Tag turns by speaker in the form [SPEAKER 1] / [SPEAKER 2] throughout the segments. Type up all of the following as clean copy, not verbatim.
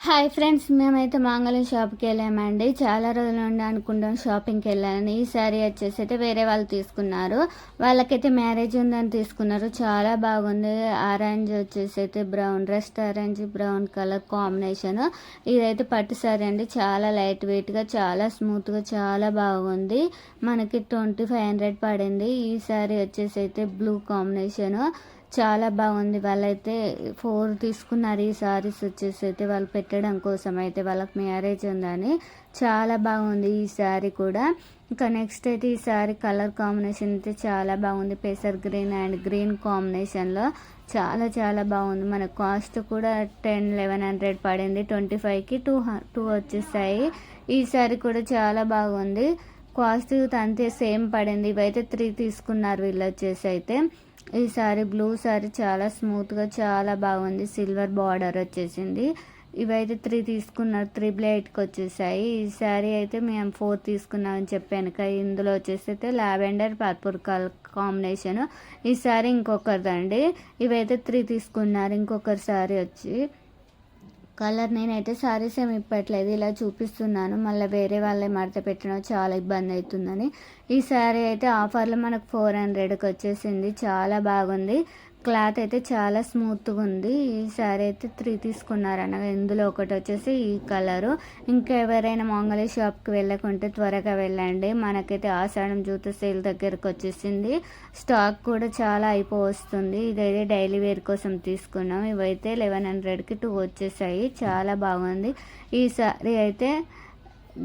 [SPEAKER 1] Hi friends, మేమైతే మాంగళ్యం షాప్కి వెళ్ళామండి. చాలా రోజుల నుండి అనుకుంటాం షాపింగ్కి వెళ్ళాలని. ఈ శారీ వచ్చేసి అయితే వేరే వాళ్ళు తీసుకున్నారు. వాళ్ళకైతే మ్యారేజ్ ఉందని తీసుకున్నారు. చాలా బాగుంది. ఆరెంజ్ వచ్చేసి అయితే brown, rest orange brown colour combination. ఇదైతే పట్టు శారీ అండి. చాలా లైట్ వెయిట్గా, చాలా స్మూత్గా, చాలా బాగుంది. మనకి 2500 పడింది. ఈ శారీ వచ్చేసి అయితే బ్లూ కాంబినేషన్. చాలా బాగుంది. వాళ్ళైతే 4 తీసుకున్నారు. ఈ సారీస్ వచ్చేసి అయితే వాళ్ళు పెట్టడం కోసం అయితే వాళ్ళకి మ్యారేజ్ ఉందని. చాలా బాగుంది ఈ శారీ కూడా. ఇంకా నెక్స్ట్ అయితే ఈ శారీ కలర్ కాంబినేషన్ అయితే చాలా బాగుంది. పెసర్ గ్రీన్ అండ్ గ్రీన్ కాంబినేషన్లో చాలా చాలా బాగుంది. మన కాస్ట్ కూడా 1100 పడింది. 25కి 2 వచ్చేసాయి. ఈ శారీ కూడా చాలా బాగుంది. కాస్ట్ అంతే సేమ్ పడింది. ఇవైతే 3 తీసుకున్నారు వీళ్ళు వచ్చేసి అయితే. ఈ శారీ బ్లూ శారీ చాలా స్మూత్గా, చాలా బాగుంది. సిల్వర్ బార్డర్ వచ్చేసింది. ఇవైతే 3 తీసుకున్నారు. 8కి వచ్చేసాయి. ఈ శారీ అయితే మేము 4 తీసుకున్నామని చెప్పాను కదా. ఇందులో వచ్చేసి అయితే లావెండర్ పర్పుల్ కలర్ కాంబినేషన్. ఈ శారీ ఇంకొకరిదండి. ఇవైతే 3 తీసుకున్నారు. ఇంకొకరి శారీ వచ్చి కలర్ నేనైతే శారీస్ ఏమి ఇప్పట్లేదు, ఇలా చూపిస్తున్నాను. మళ్ళీ వేరే వాళ్ళే మడత పెట్టడం చాలా ఇబ్బంది అవుతుందని. ఈ శారీ అయితే ఆఫర్లో మనకు 400కి వచ్చేసింది. చాలా బాగుంది. క్లాత్ అయితే చాలా స్మూత్గా ఉంది. ఈ శారీ అయితే 3 తీసుకున్నారు అనగా. ఇందులో ఒకటి వచ్చేసి ఈ కలరు. ఇంకా ఎవరైనా మాంగళ్య షాప్కి వెళ్ళకుంటే త్వరగా వెళ్ళండి. మనకైతే ఆషాఢం జూత సేల్ దగ్గరకు వచ్చేసింది. స్టాక్ కూడా చాలా అయిపోవస్తుంది. ఇదైతే డైలీ వేర్ కోసం తీసుకున్నాం. ఇవైతే 1100కి 2 వచ్చేసాయి. చాలా బాగుంది. ఈ శారీ అయితే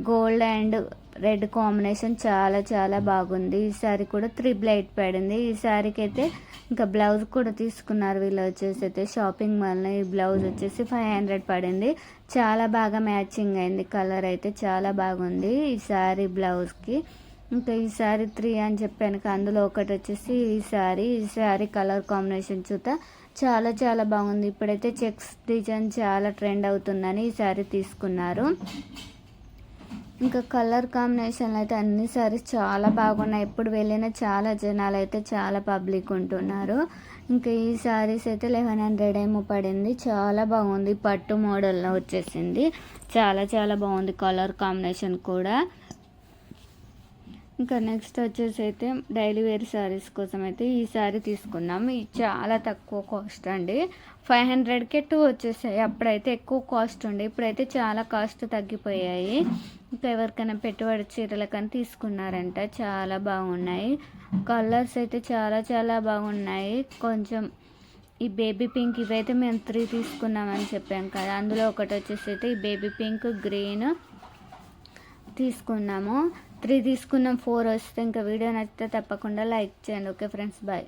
[SPEAKER 1] గోల్డ్ అండ్ రెడ్ కాంబినేషన్ చాలా చాలా బాగుంది. ఈ శారీ కూడా 8 పడింది. ఈ శారీకి అయితే ఇంకా బ్లౌజ్ కూడా తీసుకున్నారు వీళ్ళు వచ్చేసి అయితే షాపింగ్ మాల్లో. ఈ బ్లౌజ్ వచ్చేసి 500 పడింది. చాలా బాగా మ్యాచింగ్ అయింది. కలర్ అయితే చాలా బాగుంది ఈ శారీ బ్లౌజ్కి. ఇంకా ఈ శారీ 3 అని చెప్పాను. అందులో ఒకటి వచ్చేసి ఈ శారీ కలర్ కాంబినేషన్ చూత చాలా చాలా బాగుంది. ఇప్పుడైతే చెక్స్ డిజైన్ చాలా ట్రెండ్ అవుతుందని ఈ శారీ తీసుకున్నారు. ఇంకా కలర్ కాంబినేషన్లు అయితే అన్ని సారీస్ చాలా బాగున్నాయి. ఎప్పుడు వెళ్ళినా చాలా జనాలు అయితే చాలా పబ్లిక్ ఉంటున్నారు. ఇంకా ఈ శారీస్ అయితే 1100 ఏమో పడింది. చాలా బాగుంది. పట్టు మోడల్లో వచ్చేసింది. చాలా చాలా బాగుంది కలర్ కాంబినేషన్ కూడా. ఇంకా నెక్స్ట్ వచ్చేసి అయితే డైలీ వేర్ శారీస్ కోసం అయితే ఈ శారీ తీసుకున్నాం. ఇది చాలా తక్కువ కాస్ట్ అండి. 500కే 2 వచ్చేసాయి. అప్పుడైతే ఎక్కువ కాస్ట్ ఉండే, ఇప్పుడైతే చాలా కాస్ట్ తగ్గిపోయాయి. ఇంకా ఎవరికైనా పెట్టుబడి చీరలకని తీసుకున్నారంట. చాలా బాగున్నాయి. కలర్స్ అయితే చాలా చాలా బాగున్నాయి. కొంచెం ఈ బేబీ పింక్, ఇవైతే మేము 3 తీసుకున్నామని చెప్పాం కదా. అందులో ఒకటి వచ్చేసి అయితే ఈ బేబీ పింక్ గ్రీన్ తీసుకున్నాము. 3 తీసుకున్నాం. 4 వస్తే ఇంకా వీడియో నచ్చితే తప్పకుండా లైక్ చేయండి. Okay friends, bye.